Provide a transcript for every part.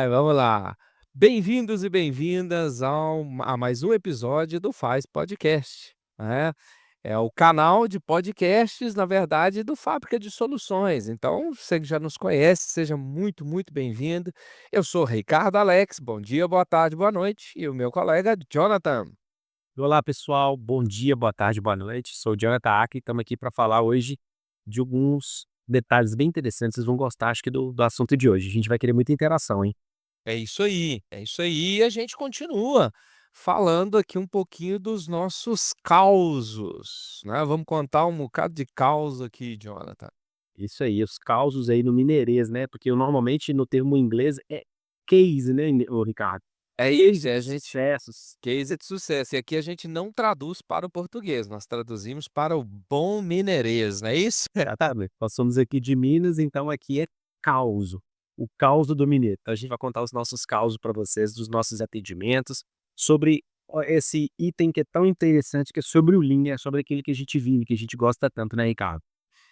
Vamos lá. Bem-vindos e bem-vindas a mais um episódio do Faz Podcast, né. É o canal de podcasts, na verdade, do Fábrica de Soluções. Então, você que já nos conhece, seja muito, muito bem-vindo. Eu sou Ricardo Alex, bom dia, boa tarde, boa noite, e o meu colega Jonathan. Olá pessoal, bom dia, boa tarde, boa noite. Sou o Jonathan Aki e estamos aqui para falar hoje de alguns detalhes bem interessantes. Vocês vão gostar, acho que do assunto de hoje. A gente vai querer muita interação, hein? É isso aí, é isso aí. E a gente continua falando aqui um pouquinho dos nossos causos, né. Vamos contar um bocado de caos aqui, Jonathan. Isso aí, os causos aí no mineirês, né? Porque normalmente no termo inglês é case, né, ô Ricardo? É isso, a gente Sucessos. case de sucesso. E aqui a gente não traduz para o português, nós traduzimos para o bom mineirês, não é isso? Exatamente. Nós somos aqui de Minas, então aqui é causo. O causo do mineiro. Então a gente vai contar os nossos causos para vocês, dos nossos atendimentos, sobre esse item que é tão interessante, que é sobre o Lean, é sobre aquilo que a gente vive, que a gente gosta tanto, né, Ricardo?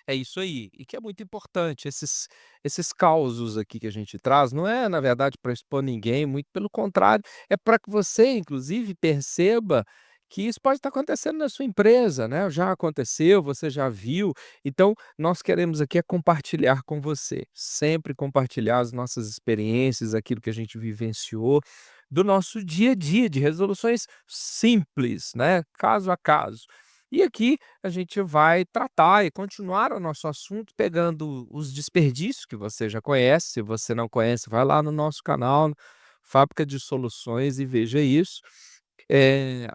É isso aí. E que é muito importante, esses causos aqui que a gente traz, não é, na verdade, para expor ninguém, muito pelo contrário, é para que você, inclusive, perceba que isso pode estar acontecendo na sua empresa, né, já aconteceu, você já viu. Então, nós queremos aqui é compartilhar com você, sempre compartilhar as nossas experiências, aquilo que a gente vivenciou, do nosso dia a dia, de resoluções simples, né, caso a caso. E aqui a gente vai tratar e continuar o nosso assunto pegando os desperdícios que você já conhece. Se você não conhece, vai lá no nosso canal, Fábrica de Soluções, e veja isso. Eh,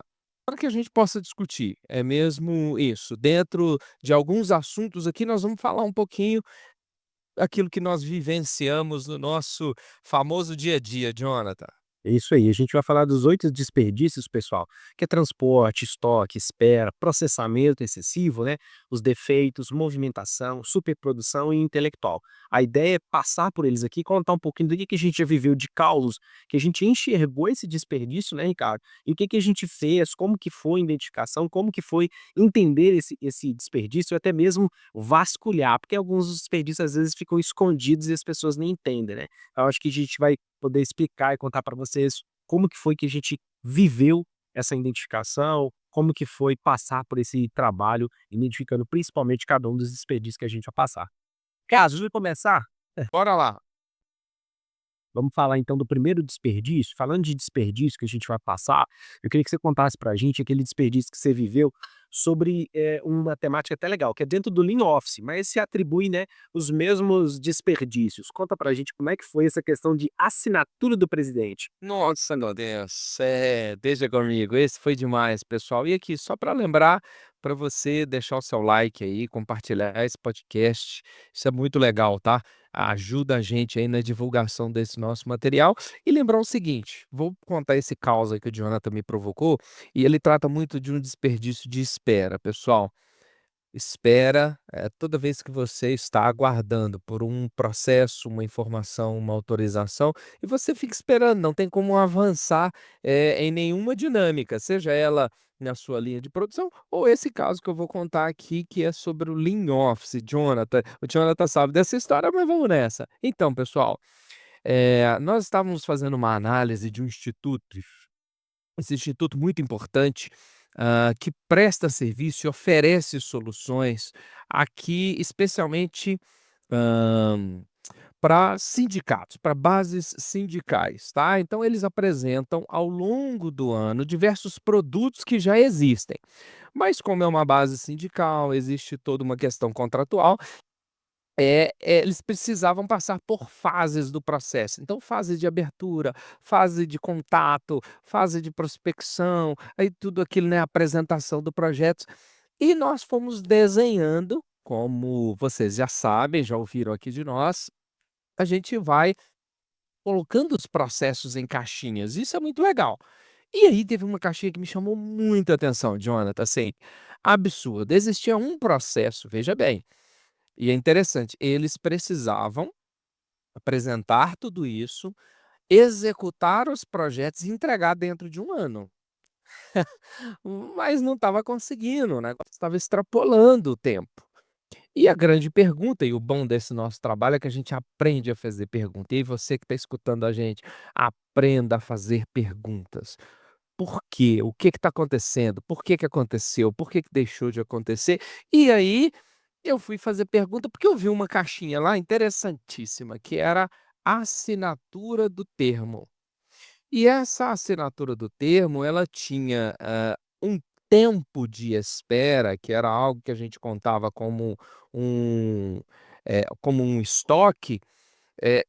para que a gente possa discutir, é mesmo isso. Dentro de alguns assuntos aqui, nós vamos falar um pouquinho aquilo que nós vivenciamos no nosso famoso dia a dia, Jonathan. É isso aí, a gente vai falar dos 8 desperdícios, pessoal, que é transporte, estoque, espera, processamento excessivo, né? Os defeitos, movimentação, superprodução e intelectual. A ideia é passar por eles aqui e contar um pouquinho do que a gente já viveu de causos, que a gente enxergou esse desperdício, né, Ricardo? E o que a gente fez, como que foi a identificação, como que foi entender esse desperdício, e até mesmo vasculhar, porque alguns desperdícios às vezes ficam escondidos e as pessoas nem entendem, né? Eu acho que a gente vai poder explicar e contar para vocês como que foi que a gente viveu essa identificação, como que foi passar por esse trabalho, identificando principalmente cada um dos desperdícios que a gente vai passar. Caso de começar, Bora lá. vamos falar então do primeiro desperdício. Falando de desperdício que a gente vai passar, eu queria que você contasse pra gente aquele desperdício que você viveu sobre, uma temática até legal, que é dentro do Lean Office, mas se atribui, né, os mesmos desperdícios. Conta pra gente como é que foi essa questão de assinatura do presidente. Nossa, meu Deus, deixa comigo, esse foi demais, pessoal. E aqui, só para lembrar, para você deixar o seu like aí, compartilhar esse podcast, isso é muito legal, tá? Ajuda a gente aí na divulgação desse nosso material. E lembrar o seguinte, vou contar esse caos aí que o Jonathan me provocou, e ele trata muito de um desperdício de espera, pessoal. Espera, toda vez que você está aguardando por um processo, uma informação, uma autorização, e você fica esperando, não tem como avançar, em nenhuma dinâmica, seja ela na sua linha de produção ou esse caso que eu vou contar aqui, que é sobre o Lean Office. Jonathan, o Jonathan sabe dessa história, mas vamos nessa. Então, pessoal, nós estávamos fazendo uma análise de um instituto, esse instituto muito importante, que presta serviço e oferece soluções aqui, especialmente, para sindicatos, para bases sindicais, tá. Então eles apresentam ao longo do ano diversos produtos que já existem, mas como é uma base sindical, existe toda uma questão contratual. Eles precisavam passar por fases do processo. Então, fase de abertura, fase de contato, fase de prospecção, aí tudo aquilo, né, apresentação do projeto. E nós fomos desenhando, como vocês já sabem, já ouviram aqui de nós, a gente vai colocando os processos em caixinhas, isso é muito legal. E aí teve uma caixinha que me chamou muita atenção, Jonathan, assim, absurdo. Existia um processo, veja bem, e é interessante, eles precisavam apresentar tudo isso, executar os projetos e entregar dentro de um ano. Mas não estava conseguindo, o negócio estava extrapolando o tempo. E a grande pergunta, e o bom desse nosso trabalho é que a gente aprende a fazer pergunta. E aí você que está escutando a gente, aprenda a fazer perguntas. Por quê? O que está acontecendo? Por que que aconteceu? Por que que deixou de acontecer? E aí, eu fui fazer pergunta, porque eu vi uma caixinha lá interessantíssima, que era a assinatura do termo. E essa assinatura do termo, ela tinha, um tempo de espera, que era algo que a gente contava um, como um estoque,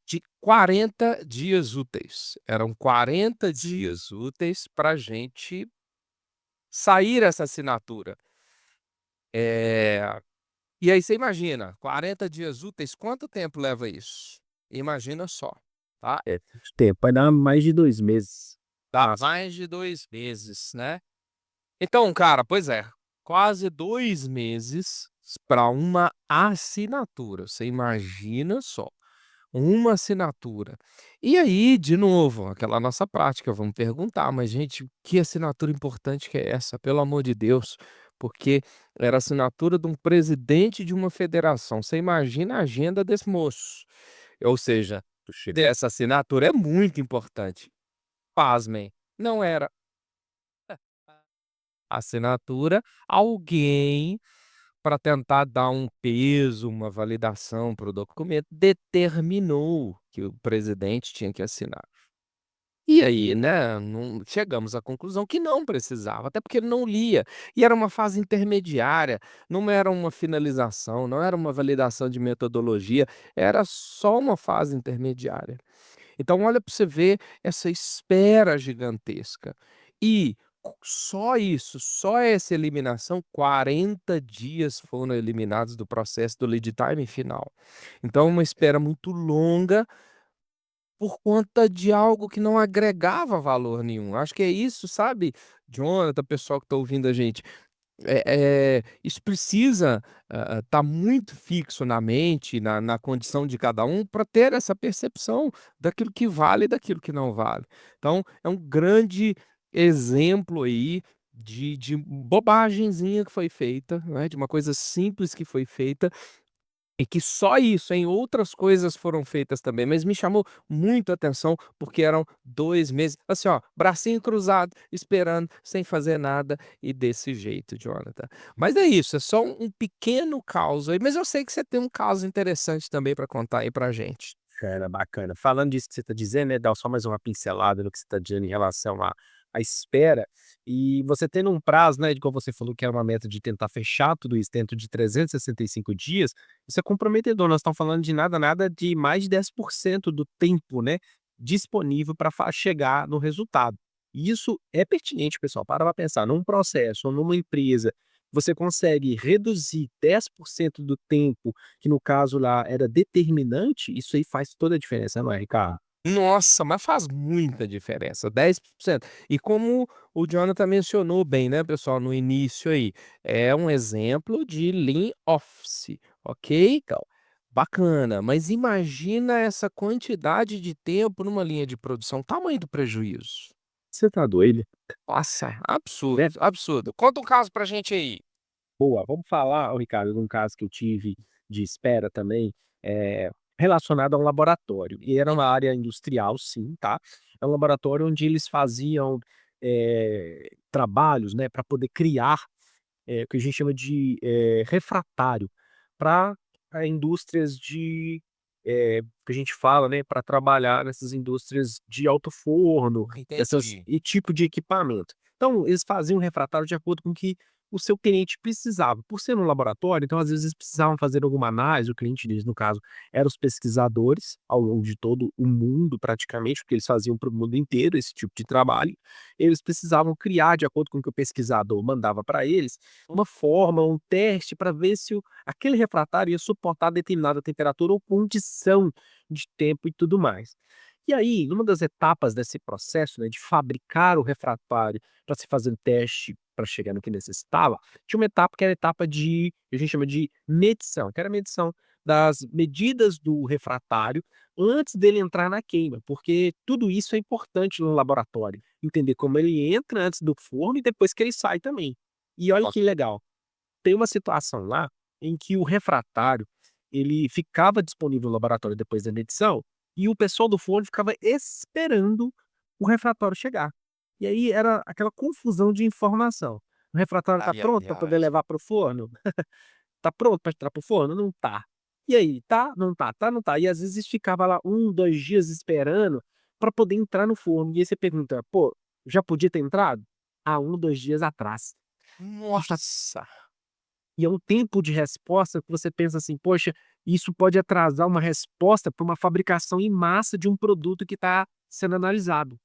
de 40 dias úteis. Eram 40 dias úteis para a gente sair essa assinatura. Eh, e aí você imagina, 40 dias úteis, quanto tempo leva isso? Imagina só, tá? É, muito tempo, vai dar mais de 2 meses. Dá Fácil. mais de 2 meses, né. Então, cara, pois é, quase 2 meses para uma assinatura, você imagina só, uma assinatura. E aí, de novo, aquela nossa prática, vamos perguntar: "Mas gente, que assinatura importante que é essa? Pelo amor de Deus", porque era a assinatura de um presidente de uma federação, você imagina a agenda desse moço, ou seja, Puxa. essa assinatura é muito importante. Pasmem, não era assinatura, alguém, para tentar dar um peso, uma validação para o documento, determinou que o presidente tinha que assinar. E aí, né, não chegamos à conclusão que não precisava, até porque ele não lia, e era uma fase intermediária, não era uma finalização, não era uma validação de metodologia, era só uma fase intermediária. Então olha para você ver essa espera gigantesca. E só isso, só essa eliminação, 40 dias foram eliminados do processo do lead time final. Então uma espera muito longa, por conta de algo que não agregava valor nenhum. Acho que é isso, sabe, Jonathan, pessoal que está ouvindo a gente. Isso precisa, estar muito fixo na mente, na condição de cada um, para ter essa percepção daquilo que vale e daquilo que não vale. Então, é um grande exemplo aí de bobagenzinha que foi feita, né, de uma coisa simples que foi feita e que só isso, hein, outras coisas foram feitas também, mas me chamou muito a atenção, porque eram 2 meses, assim, ó, bracinho cruzado, esperando, sem fazer nada e desse jeito, Jonathan. Mas é isso, é só um pequeno caos aí, mas eu sei que você tem um caso interessante também para contar aí pra gente. Bacana, bacana. Falando disso que você está dizendo, né, dá só mais uma pincelada no que você está dizendo em relação à espera, e você tendo um prazo, né, de como você falou que era uma meta de tentar fechar tudo isso dentro de 365 dias, isso é comprometedor, nós estamos falando de nada, nada de mais de 10% do tempo, né, disponível para chegar no resultado. E isso é pertinente, pessoal, para pensar, num processo ou numa empresa, você consegue reduzir 10% do tempo que no caso lá era determinante, isso aí faz toda a diferença, não é, Ricardo? Nossa, mas faz muita diferença, 10%. E como o Jonathan mencionou bem, né, pessoal, no início aí, é um exemplo de lean office, ok? Então, bacana, mas imagina essa quantidade de tempo numa linha de produção, tamanho do prejuízo. Você tá doido? Nossa, absurdo, Né? absurdo. Conta um caso pra gente aí. Boa, vamos falar, ô Ricardo, de um caso que eu tive de espera também, eh, relacionado a um laboratório, e era uma área industrial sim, tá, é um laboratório onde eles faziam, trabalhos, né, para poder criar o que a gente chama de, refratário para indústrias de, que a gente fala, né, para trabalhar nessas indústrias de alto forno, essas Entendi. e tipo de equipamento. Então, eles faziam o refratário de acordo com o que o seu cliente precisava. Por ser um laboratório, então, às vezes, eles precisavam fazer alguma análise, o cliente deles, no caso, eram os pesquisadores ao longo de todo o mundo, praticamente, porque eles faziam para o mundo inteiro esse tipo de trabalho. Eles precisavam criar, de acordo com o que o pesquisador mandava para eles, uma forma, um teste para ver se aquele refratário ia suportar determinada temperatura ou condição de tempo e tudo mais. E aí, numa das etapas desse processo, né, de fabricar o refratário para se fazer o teste para chegar no que necessitava, tinha uma etapa que era a etapa de que a gente chama de medição, que era a medição das medidas do refratário antes dele entrar na queima, porque tudo isso é importante no laboratório, entender como ele entra antes do forno e depois que ele sai também. E olha que legal, tem uma situação lá em que o refratário, ele ficava disponível no laboratório depois da medição, e o pessoal do forno ficava esperando o refratário chegar. E aí era aquela confusão de informação. O refratário está Ai, ai, pronto para poder ai. levar para o forno? Tá pronto para entrar para o forno? Não tá. E aí, tá? Não tá, tá, não tá. E às vezes ficava lá 2 dias esperando para poder entrar no forno. E aí você pergunta: "Pô, já podia ter entrado?" Há 2 dias atrás. E já Nossa! e é um tempo de resposta que você pensa assim: "Poxa, isso pode atrasar uma resposta para uma fabricação em massa de um produto que está sendo analisado".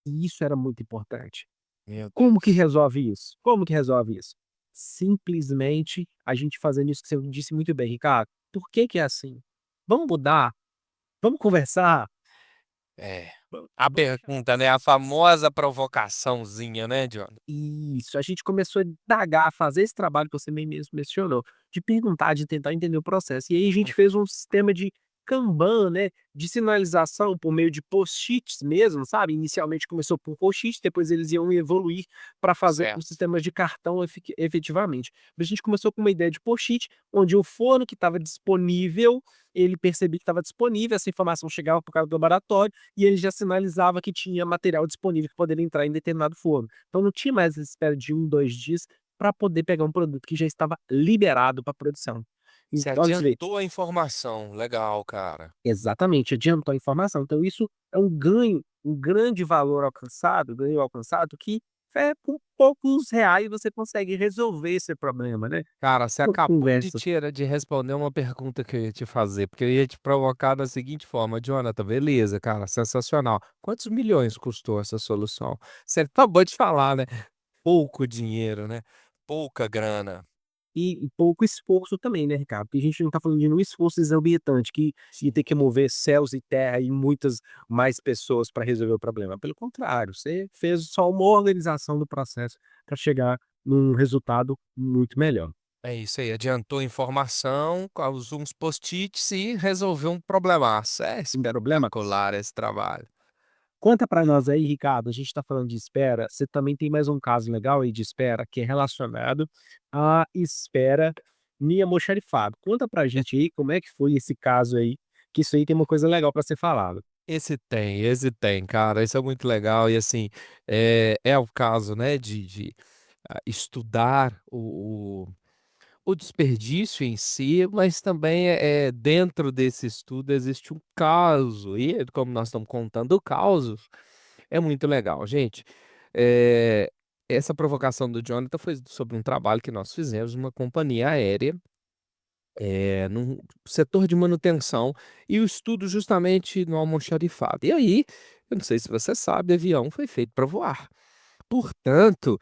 E isso era muito importante. Meu Como que Deus. resolve isso? Como que resolve isso? Simplesmente a gente fazendo isso que você disse muito bem, Ricardo. Por que que é assim? Vamos mudar? Vamos conversar? É. Vamos A vamos pergunta, né, a famosa provocaçãozinha, né, Jonathan? Isso, a gente começou a indagar, a fazer esse trabalho que você bem mesmo mencionou, de perguntar, de tentar entender o processo. E aí a gente fez um sistema de Kanban, né, de sinalização por meio de post-its mesmo, sabe. Inicialmente começou por post-it, depois eles iam evoluir para fazer os Certo. sistemas de cartão efetivamente. Mas a gente começou com uma ideia de post-it, onde o forno que estava disponível, ele percebia que estava disponível, essa informação chegava para o cara do laboratório, e ele já sinalizava que tinha material disponível que poderia entrar em determinado forno. Então não tinha mais essa espera de 2 dias para poder pegar um produto que já estava liberado para produção. Você Então olha pra você ver, adiantou a informação. Legal, cara. exatamente, adiantou a informação. Então isso é um ganho, um grande valor alcançado, ganho alcançado que por poucos reais você consegue resolver esse problema, né. Cara, você Uma acabou de conversa. tira de responder uma pergunta que eu ia te fazer, porque eu ia te provocar da seguinte forma: "Jonathan, beleza, cara, sensacional. Quantos milhões custou essa solução?" Você acabou de falar, né, pouco dinheiro, né, pouca grana. E pouco esforço também, né, Ricardo, porque a gente não está falando de um esforço exorbitante que ia ter que mover céus e terra e muitas mais pessoas para resolver o problema. Pelo contrário, você fez só uma organização do processo para chegar num resultado muito melhor. É isso aí, adiantou informação, causou uns post-its e resolveu um problemaço. É Um problema. espetacular esse trabalho. Conta para nós aí, Ricardo, a gente está falando de espera, você também tem mais um caso legal aí de espera que é relacionado à espera em almoxarifado. Conta pra gente aí como é que foi esse caso aí, que isso aí tem uma coisa legal para ser falado. Esse tem, cara, isso é muito legal e, assim, é o caso, né, de estudar o desperdício em si, mas também, dentro desse estudo existe um caso e como nós estamos contando causos, é muito legal. Gente, eh, essa provocação do Jonathan foi sobre um trabalho que nós fizemos numa companhia aérea, num setor de manutenção, e o estudo justamente no almoxarifado. E aí, eu não sei se você sabe, avião foi feito para voar. Portanto,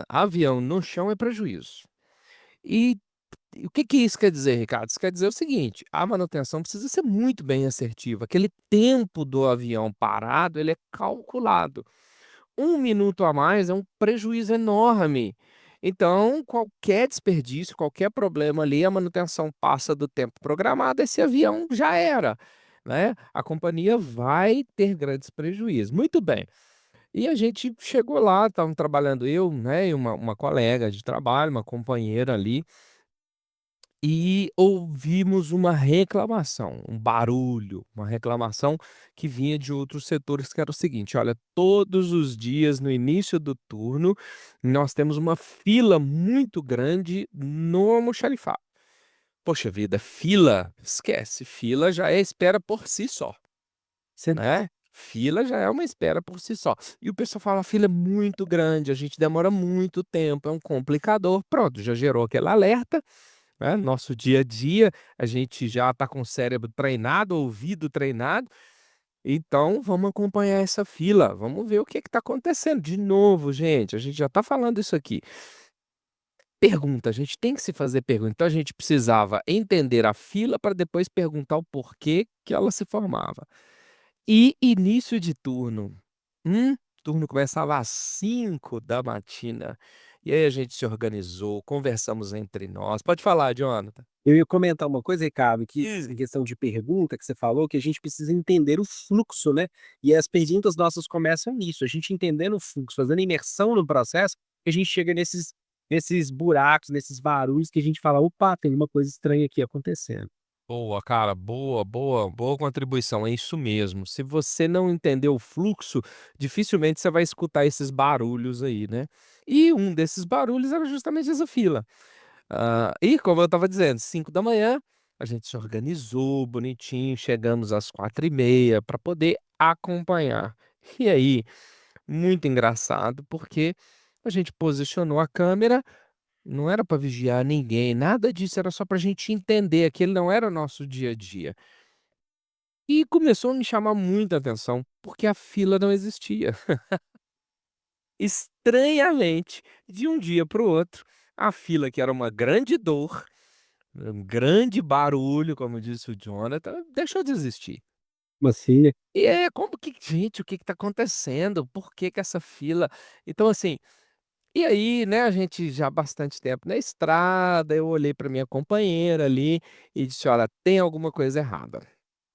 avião no chão é prejuízo. E o que que isso quer dizer, Ricardo? Isso quer dizer o seguinte: a manutenção precisa ser muito bem assertiva. Aquele tempo do avião parado, ele é calculado. 1 minuto a mais é um prejuízo enorme. Então, qualquer desperdício, qualquer problema ali, a manutenção passa do tempo programado, esse avião já era, né? A companhia vai ter grandes prejuízos. Muito bem. E a gente chegou lá, estavam trabalhando eu, né, e uma colega de trabalho, uma companheira ali, e ouvimos uma reclamação, um barulho, uma reclamação que vinha de outros setores, que era o seguinte: "Olha, todos os dias no início do turno, nós temos uma fila muito grande no almoxarifado". Poxa vida, fila, esquece, fila já é espera por si só, Você né. Fila já é uma espera por si só. E o pessoal fala: "A fila é muito grande, a gente demora muito tempo, é um complicador". Pronto, já gerou aquele alerta, né, nosso dia a dia, a gente já está com o cérebro treinado, ouvido treinado, então vamos acompanhar essa fila, vamos ver o que está acontecendo. De novo, gente, a gente já está falando isso aqui. Pergunta, a gente tem que se fazer pergunta, então a gente precisava entender a fila para depois perguntar o porquê que ela se formava. E início de turno, turno começava às 5 da matina, e aí a gente se organizou, conversamos entre nós. Pode falar, Jonathan. Eu ia comentar uma coisa, Ricardo, que Hum. em questão de pergunta que você falou, que a gente precisa entender o fluxo, né, e as perguntas nossas começam nisso, a gente entendendo o fluxo, fazendo imersão no processo, que a gente chega nesses nesses buracos, nesses barulhos que a gente fala: "Opa, tem uma coisa estranha aqui acontecendo". Boa, cara, boa, boa, boa contribuição, é isso mesmo. Se você não entender o fluxo, dificilmente você vai escutar esses barulhos aí, né. E um desses barulhos era justamente essa fila. E como eu estava dizendo, 5 da manhã a gente se organizou bonitinho, chegamos às 4h30 para poder acompanhar. E aí, muito engraçado, porque a gente posicionou a câmera, não era para vigiar ninguém, nada disso, era só para a gente entender, aquele não era o nosso dia a dia. E começou a me chamar muita atenção, porque a fila não existia. Estranhamente, de um dia para o outro, a fila, que era uma grande dor, um grande barulho, como disse o Jonathan, deixou de existir. Como assim? E é como que gente, o que está acontecendo? Por que que essa fila? Então assim, e aí, né, a gente já há bastante tempo na estrada, eu olhei para minha companheira ali e disse: "Olha, tem alguma coisa errada,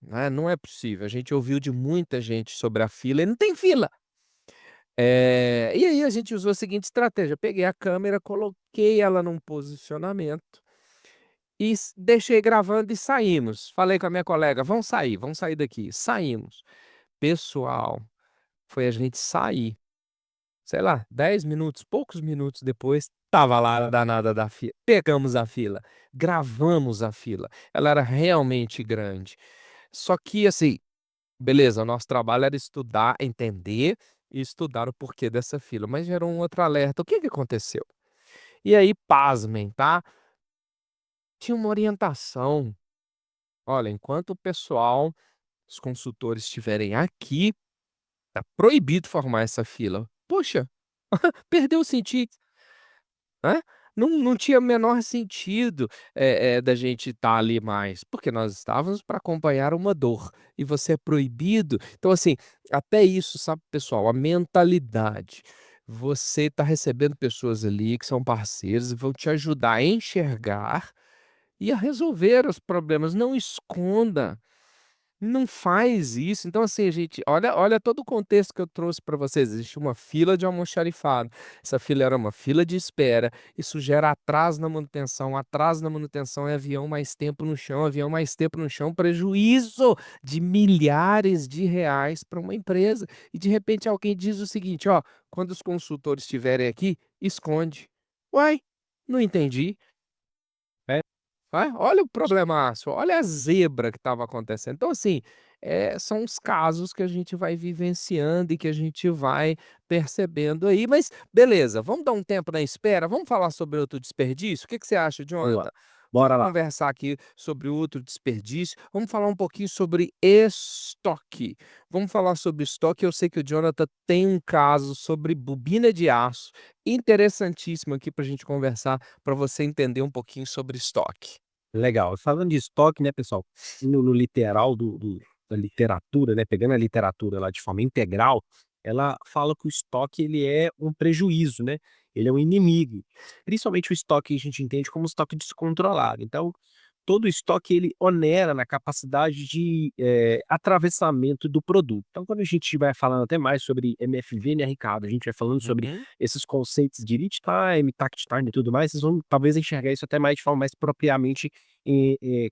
né, não é possível, a gente ouviu de muita gente sobre a fila e não tem fila". E aí a gente usou a seguinte estratégia, peguei a câmera, coloquei ela num posicionamento e deixei gravando e saímos. Falei com a minha colega: vamos sair daqui". Saímos. Pessoal, foi a gente sair, sei lá, 10 minutos, poucos minutos depois, tava lá a danada da fila. Pegamos a fila, gravamos a fila, ela era realmente grande. Só que assim, beleza, o nosso trabalho era estudar, entender e estudar o porquê dessa fila, mas gerou um outro alerta. O que que aconteceu? E aí, pasmem, tá? Tinha uma orientação. Olha, enquanto o pessoal, os consultores estiverem aqui, tá proibido formar essa fila. Poxa, perdeu o sentido, né. Não tinha o menor sentido, da gente estar ali mais, porque nós estávamos para acompanhar uma dor, e você é proibido. Então, assim, até isso, sabe, pessoal, a mentalidade. Você está recebendo pessoas ali que são parceiros e vão te ajudar a enxergar e a resolver os problemas. Não esconda. Não faz isso. Então, assim, gente, olha todo o contexto que eu trouxe para vocês. Existe uma fila de almoxarifado. Essa fila era uma fila de espera. Isso gera atraso na manutenção é avião mais tempo no chão, avião mais tempo no chão, prejuízo de milhares de reais para uma empresa. E de repente alguém diz o seguinte: ó, quando os consultores estiverem aqui, esconde. Uai, não entendi. É. Olha o problemaço, olha a zebra que estava acontecendo. Então, assim, são os casos que a gente vai vivenciando e que a gente vai percebendo aí, mas beleza, vamos dar um tempo na espera, vamos falar sobre outro desperdício? O que que você acha, Vamos lá, Jonathan? Vamos bora lá. conversar aqui sobre outro desperdício, vamos falar um pouquinho sobre estoque. Vamos falar sobre estoque, eu sei que o Jonathan tem um caso sobre bobina de aço, interessantíssimo aqui para a gente conversar, para você entender um pouquinho sobre estoque. Legal. Falando de estoque, né, pessoal, no literal da literatura, né, pegando a literatura lá de forma integral, ela fala que o estoque ele é um prejuízo, né, ele é um inimigo. Principalmente o estoque que a gente entende como estoque descontrolado. Então, todo estoque ele onera na capacidade de, atravessamento do produto. Então, quando a gente vai falando até mais sobre MFV, né, Ricardo, a gente vai falando sobre Uhum. esses conceitos de lead time, takt time e tudo mais, vocês vão talvez enxergar isso até mais de forma mais propriamente,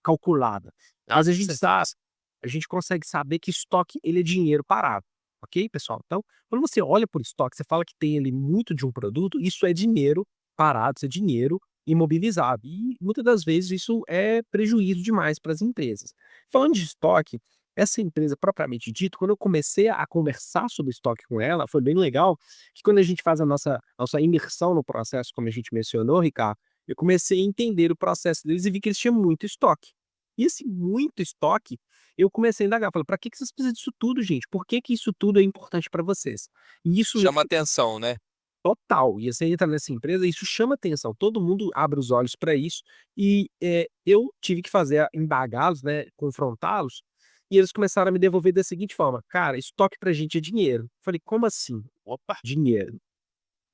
calculada. Ah, Mas a com gente sabe, certeza. a gente consegue saber que estoque ele é dinheiro parado, ok, pessoal? Então, quando você olha por estoque, você fala que tem ali muito de um produto, isso é dinheiro parado, isso é dinheiro imobilizado. E muitas das vezes isso é prejuízo demais para as empresas. Falando de estoque, essa empresa propriamente dito, quando eu comecei a conversar sobre estoque com ela, foi bem legal, que quando a gente faz a nossa imersão no processo, como a gente mencionou, Ricardo, eu comecei a entender o processo deles e vi que eles tinham muito estoque. E esse muito estoque, eu comecei a indagar, falei: "Pra que vocês precisam disso tudo, gente? Por que que isso tudo é importante para vocês?". E isso Chama atenção, né. total. E você entra nessa empresa, isso chama atenção, todo mundo abre os olhos para isso, e, eu tive que fazer indagá-los, né, confrontá-los, e eles começaram a me devolver da seguinte forma: "Cara, estoque pra gente é dinheiro". Falei: "Como assim, Opa. dinheiro?".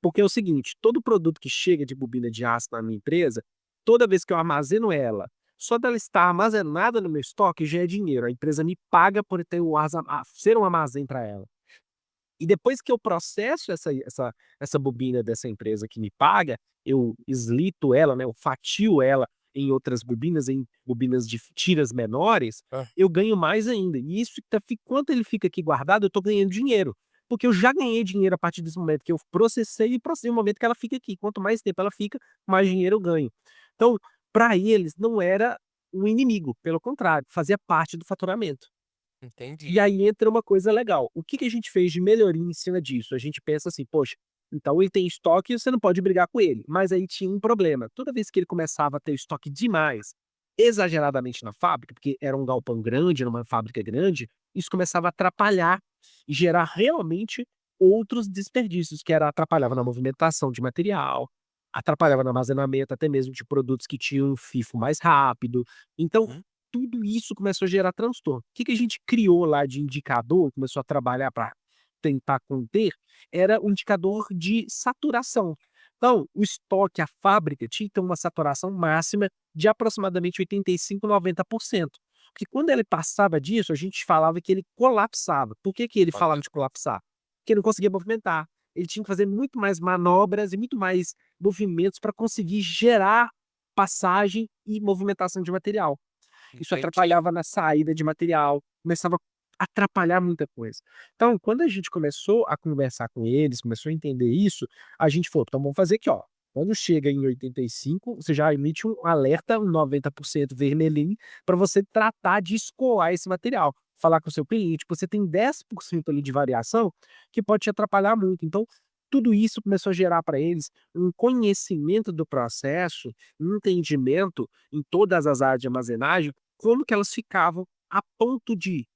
Porque é o seguinte, todo produto que chega de bobina de aço na minha empresa, toda vez que eu armazeno ela, só dela estar armazenada no meu estoque já é dinheiro, a empresa me paga por ter ser um armazém para ela. E depois que eu processo essa bobina dessa empresa que me paga, eu slito ela, né, eu fatio ela em outras bobinas, em bobinas de tiras menores, Hã. eu ganho mais ainda. E isso tá fi enquanto ele fica aqui guardado, eu tô ganhando dinheiro, porque eu já ganhei dinheiro a partir desse momento que eu processei e processei o momento que ela fica aqui. Quanto mais tempo ela fica, mais dinheiro eu ganho. Então, para eles não era um inimigo, pelo contrário, fazia parte do faturamento. E Entendi. aí entra uma coisa legal, o que que a gente fez de melhoria em cima disso? A gente pensa assim: "Poxa, então ele tem estoque, você não pode brigar com ele", mas aí tinha um problema, toda vez que ele começava a ter estoque demais, exageradamente na fábrica, porque era um galpão grande, era uma fábrica grande, isso começava a atrapalhar e gerar realmente outros desperdícios, que era atrapalhava na movimentação de material, atrapalhava no armazenamento até mesmo de produtos que tinham FIFO mais rápido. Então, Hum, tudo isso começou a gerar transtorno. O que que a gente criou lá de indicador, começou a trabalhar para tentar conter, era o indicador de saturação. Então, o estoque, a fábrica tinha que ter uma saturação máxima de aproximadamente 85, 90%. Porque quando ele passava disso, a gente falava que ele colapsava. Por que que ele falava olha. de colapsar? Porque ele não conseguia movimentar. Ele tinha que fazer muito mais manobras e muito mais movimentos para conseguir gerar passagem e movimentação de material. Isso Entendi. atrapalhava na saída de material, começava a atrapalhar muita coisa. Então, quando a gente começou a conversar com eles, começou a entender isso, a gente falou: "Então vamos fazer aqui, ó, quando chega em 85, você já emite um alerta, um 90% vermelhinho, para você tratar de escoar esse material. Falar com o seu cliente, você tem 10% ali de variação que pode te atrapalhar muito". Então, tudo isso começou a gerar para eles um conhecimento do processo, um entendimento em todas as áreas de armazenagem, como que elas ficavam a ponto de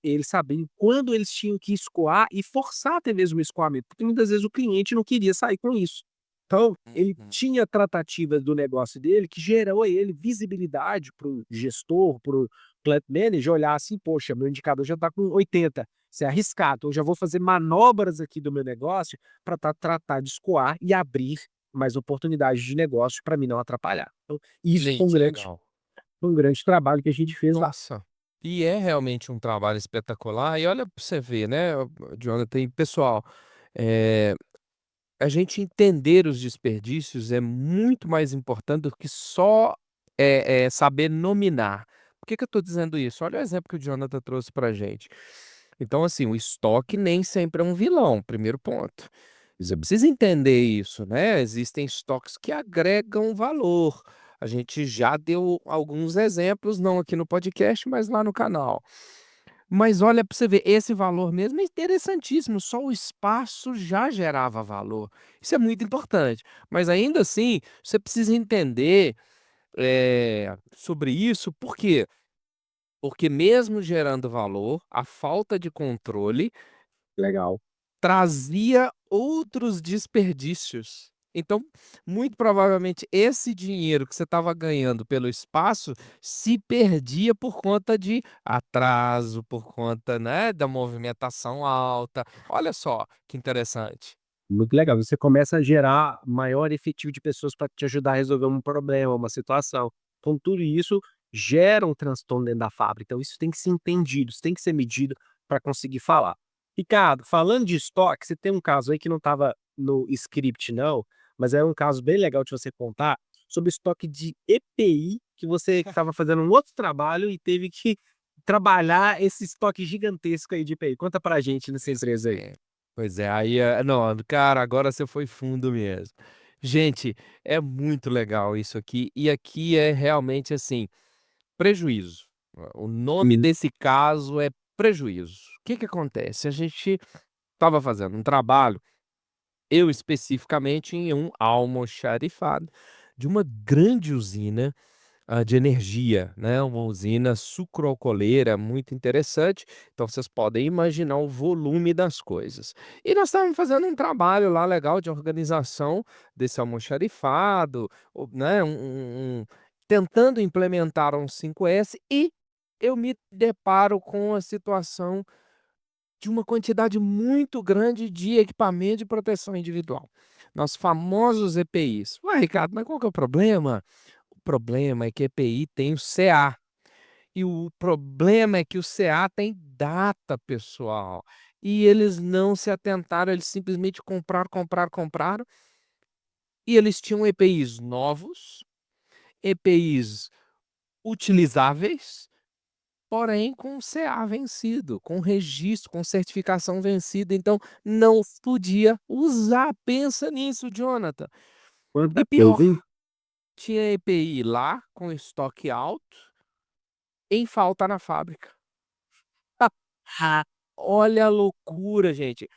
eles saberem quando eles tinham que escoar e forçar até mesmo o escoamento, porque muitas vezes o cliente não queria sair com isso. Então, ele Uhum. tinha tratativas do negócio dele que gerou a ele visibilidade para o gestor, para o plant manager olhar assim: "Poxa, meu indicador já está com 80, isso é arriscado, eu já vou fazer manobras aqui do meu negócio para tratar de escoar e abrir mais oportunidades de negócio para mim não atrapalhar". Então, isso Que legal. foi um grande trabalho que a gente fez lá. Nossa, e é realmente um trabalho espetacular. E olha para você ver, né, Jonathan e pessoal, eh, a gente entender os desperdícios é muito mais importante do que só, saber nominar. Por que que eu estou dizendo isso? Olha o exemplo que o Jonathan trouxe pra gente. Então, assim, o estoque nem sempre é um vilão, primeiro ponto. Você precisa entender isso, né, existem estoques que agregam valor. A gente já deu alguns exemplos, não aqui no podcast, mas lá no canal. Mas olha para você ver, esse valor mesmo é interessantíssimo, só o espaço já gerava valor. Isso é muito importante, mas ainda assim, você precisa entender, sobre isso, por quê? Porque mesmo gerando valor, a falta de controle Legal. trazia outros desperdícios. Então, muito provavelmente esse dinheiro que você estava ganhando pelo espaço se perdia por conta de atraso, por conta, né, da movimentação alta. Olha só que interessante. Muito legal. Você começa a gerar maior efetivo de pessoas para te ajudar a resolver um problema, uma situação. Então, tudo isso gera um transtorno dentro da fábrica. Então, isso tem que ser entendido, isso tem que ser medido para conseguir falar. Ricardo, falando de estoque, você tem um caso aí que não estava no script, não, mas é um caso bem legal de você contar sobre estoque de EPI, que você estava fazendo um outro trabalho e teve que trabalhar esse estoque gigantesco aí de EPI. Conta pra gente nessa Pois empresa aí. é. Pois é, aí, não, cara, agora você foi fundo mesmo. Gente, é muito legal isso aqui, e aqui é realmente, assim, prejuízo. O nome Uhum. desse caso é prejuízo. O que que acontece? A gente estava fazendo um trabalho, eu especificamente em um almoxarifado de uma grande usina, de energia, né, uma usina sucroalcooleira muito interessante, então vocês podem imaginar o volume das coisas. E nós estávamos fazendo um trabalho lá legal de organização desse almoxarifado, né, tentando implementar um 5S e eu me deparo com a situação de uma quantidade muito grande de equipamento de proteção individual, nossos famosos EPIs. Ué, Ricardo, mas qual que é o problema? O problema é que EPI tem o CA, e o problema é que o CA tem data pessoal. e eles não se atentaram, eles simplesmente compraram, compraram, compraram, e eles tinham EPIs novos, EPIs utilizáveis, porém com CA vencido, com registro, com certificação vencida, então não podia usar. Pensa nisso, Jonathan. Quanta E coisa, pior, hein? tinha EPI lá com estoque alto, em falta na fábrica. Olha a loucura, gente.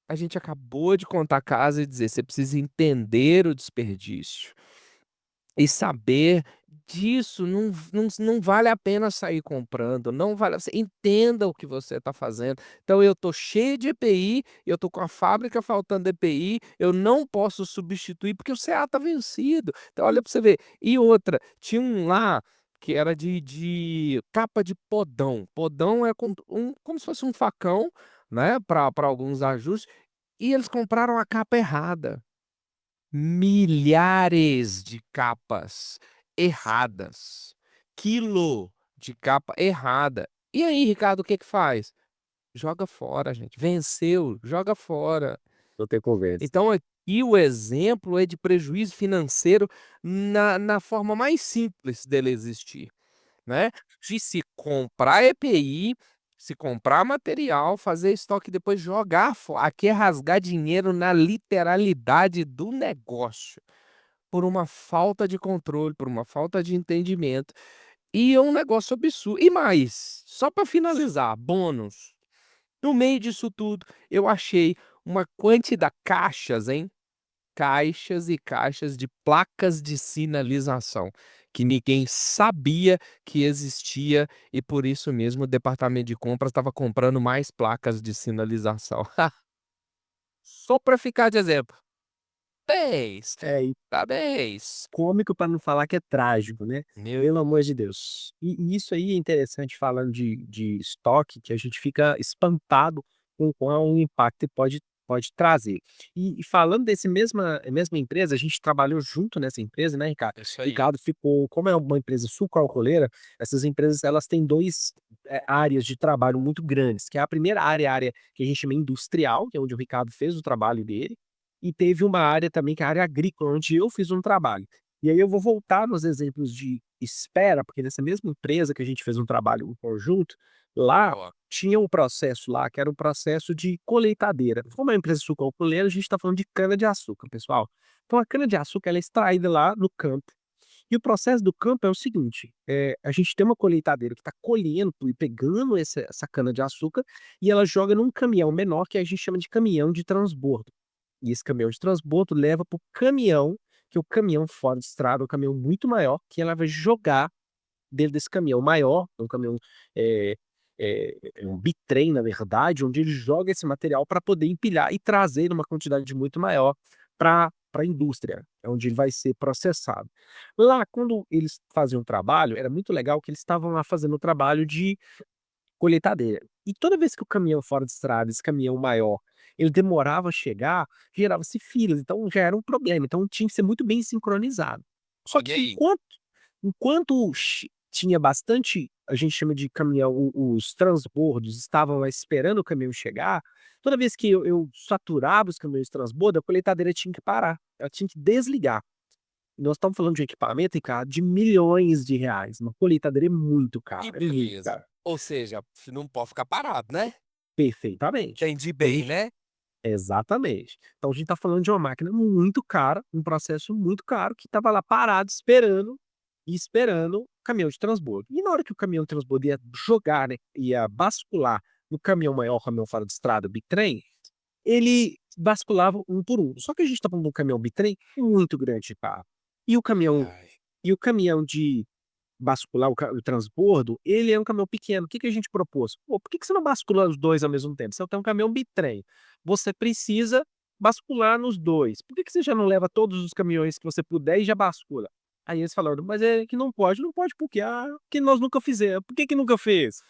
A gente acabou de contar a casa e dizer: "Você precisa entender o desperdício e saber disso, não vale a pena sair comprando, não vale, você entenda o que você está fazendo. Então eu tô cheio de EPI, eu tô com a fábrica faltando EPI, eu não posso substituir, porque o CA tá vencido". Então olha para você ver. E outra, tinha um lá que era de capa de podão. Podão é como se fosse um facão, né, para alguns ajustes, e eles compraram a capa errada. Milhares de capas erradas. Quilo de capa errada. E aí, Ricardo, o que que faz? Joga fora, gente. Venceu, joga fora. Não tem conversa. Então aqui o exemplo é de prejuízo financeiro na forma mais simples dele existir, né, de se comprar EPI, se comprar material, fazer estoque e depois jogar aqui é rasgar dinheiro na literalidade do negócio, por uma falta de controle, por uma falta de entendimento, e é um negócio absurdo. E mais, só para finalizar, bônus, no meio disso tudo, eu achei uma quantidade caixas, hein, caixas e caixas de placas de sinalização, que ninguém sabia que existia e por isso mesmo o departamento de compras estava comprando mais placas de sinalização. Só para ficar de exemplo. Parabéns, É, e parabéns. cômico para não falar que é trágico, né, Meu pelo amor de Deus. E isso aí é interessante falando de estoque, que a gente fica espantado com qual o impacto pode trazer. E falando desse mesma empresa, a gente trabalhou junto nessa empresa, né, Ricardo. Isso aí. Ricardo ficou como é uma empresa sucroalcooleira, essas empresas elas têm 2, áreas de trabalho muito grandes, que é a primeira área, a área que a gente chama industrial, que é onde o Ricardo fez o trabalho dele, e teve uma área também que é a área agrícola, onde eu fiz um trabalho. E aí eu vou voltar nos exemplos de espera, porque nessa mesma empresa que a gente fez um trabalho em conjunto, lá Ó, tinha um processo lá que era um processo de colheitadeira. Como é uma empresa sucroalcooleira, a gente está falando de cana-de-açúcar, pessoal. Então a cana-de-açúcar ela é extraída lá no campo. E o processo do campo é o seguinte, a gente tem uma colheitadeira que está colhendo e pegando essa cana-de-açúcar e ela joga num caminhão menor que a gente chama de caminhão de transbordo. E esse caminhão de transbordo leva para o caminhão, que é o caminhão fora de estrada, um caminhão muito maior, que ela vai jogar dentro desse caminhão maior, um caminhão, eh é um bitrem, na verdade, onde ele joga esse material para poder empilhar e trazer numa quantidade muito maior para a indústria, onde ele vai ser processado. Lá, quando eles faziam o trabalho, era muito legal que eles estavam lá fazendo o trabalho de colheitadeira. E toda vez que o caminhão fora de estrada, esse caminhão maior, ele demorava a chegar, gerava-se filas, então já era um problema, então tinha que ser muito bem sincronizado. Só olha que aí. enquanto tinha bastante, a gente chama de caminhão, os transbordos estavam lá esperando o caminhão chegar, toda vez que eu saturava os caminhões de transbordo, a colheitadeira tinha que parar, ela tinha que desligar. Nós estamos falando de um equipamento, cara, de milhões de reais, uma colheitadeira Que é muito beleza. cara. Ou seja, não pode ficar parado, né? Perfeitamente. Entendi Então a bem, gente né? exatamente. Então a gente está falando de uma máquina muito cara, um processo muito caro, que estava lá parado esperando, e esperando o caminhão de transbordo. E na hora que o caminhão de transbordo ia jogar, né, ia bascular no caminhão maior, caminhão fora de estrada, o bitrem, ele basculava um por um. Só que a gente está falando de um caminhão bitrem muito grande, pá. E o caminhão Ai. e o caminhão de bascular o transbordo, ele é um caminhão pequeno. O que que a gente propôs? Pô, por que que você não bascula os 2 ao mesmo tempo? Você tem um caminhão bitrem, você precisa bascular nos 2. Por que que você já não leva todos os caminhões que você puder e já bascula? Aí eles falaram: "Mas é que não pode". "Não pode por quê?". "Ah, porque nós nunca fizemos". "Por que que nunca fez?".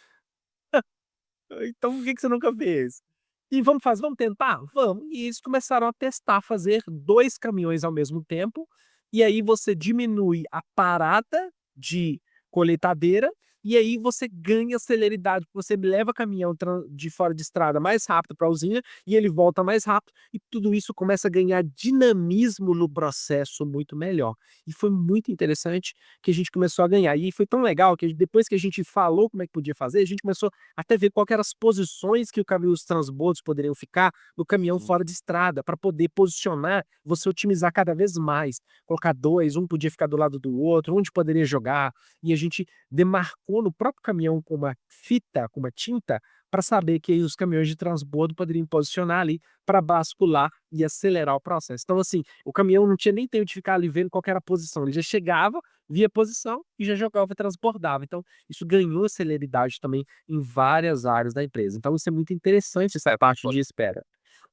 "Então por que que você nunca fez?". "E vamos tentar?". "Vamos". E eles começaram a testar fazer 2 caminhões ao mesmo tempo, e aí você diminui a parada de colheitadeira e aí você ganha celeridade, porque você leva caminhão de fora de estrada mais rápido para a usina e ele volta mais rápido, e tudo isso começa a ganhar dinamismo no processo muito melhor. E foi muito interessante que a gente começou a ganhar. E foi tão legal que depois que a gente falou como é que podia fazer, a gente começou até ver qual que eram as posições que o caminho, os transbordos poderiam ficar no caminhão Hum. fora de estrada, para poder posicionar, você otimizar cada vez mais. Colocar 2, um podia ficar do lado do outro, onde poderia jogar, e a gente demarcou no próprio caminhão com uma fita, com uma tinta, para saber que os caminhões de transbordo poderiam posicionar ali para bascular e acelerar o processo. Então, assim, o caminhão não tinha nem tempo de ficar ali vendo qual que era a posição, ele já chegava, via a posição e já jogava e transbordava. Então, isso ganhou celeridade também em várias áreas da empresa. Então, isso é muito interessante, essa parte de espera.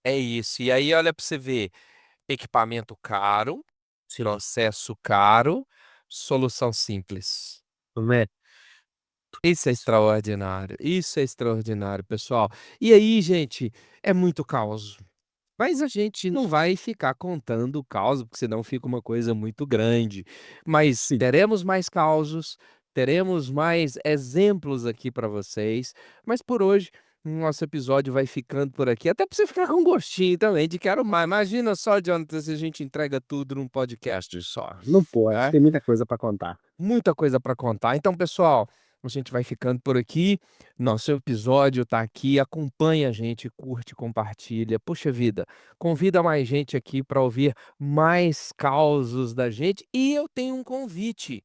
É isso. E aí olha para você ver, equipamento caro, Sim, processo caro, solução simples. não é? Isso é extraordinário, pessoal. E aí, gente, é muito caos. Mas a gente não vai ficar contando o caos, porque senão fica uma coisa muito grande. Mas Sim. teremos mais causos, teremos mais exemplos aqui para vocês. Mas por hoje, o nosso episódio vai ficando por aqui, até para você ficar com gostinho também de quero mais. Imagina só, Jonathan, se a gente entrega tudo num podcast só, Não pode, né? tem muita coisa para contar. Muita coisa para contar. Então, pessoal, a gente vai ficando por aqui. Nosso episódio tá aqui. Acompanha a gente, curte, compartilha. Puxa vida, convida mais gente aqui para ouvir mais causos da gente. E eu tenho um convite.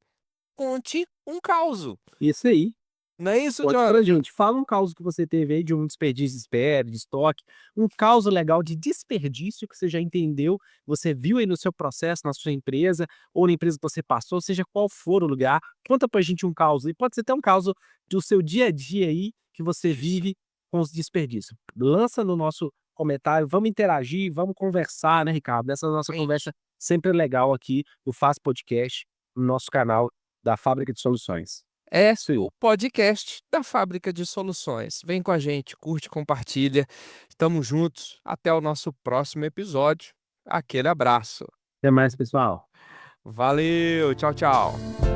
Conte um causo. Isso aí. Não é isso, Conte Jonathan? pra gente. Fala um caos que você teve aí de um desperdício de espera, de estoque, um caos legal de desperdício que você já entendeu, você viu aí no seu processo, na sua empresa, ou na empresa que você passou, seja qual for o lugar. Conta pra gente um caos e pode ser até um caos do seu dia a dia aí que você Isso. vive com os desperdícios. Lança no nosso comentário, vamos interagir, vamos conversar, né, Ricardo? Nessa nossa Isso. conversa sempre legal aqui no Faz Podcast, no nosso canal da Fábrica de Soluções. É o podcast da Fábrica de Soluções. Vem com a gente, curte, compartilha. Estamos juntos. Até o nosso próximo episódio. Aquele abraço. Até mais, pessoal. Valeu, tchau, tchau.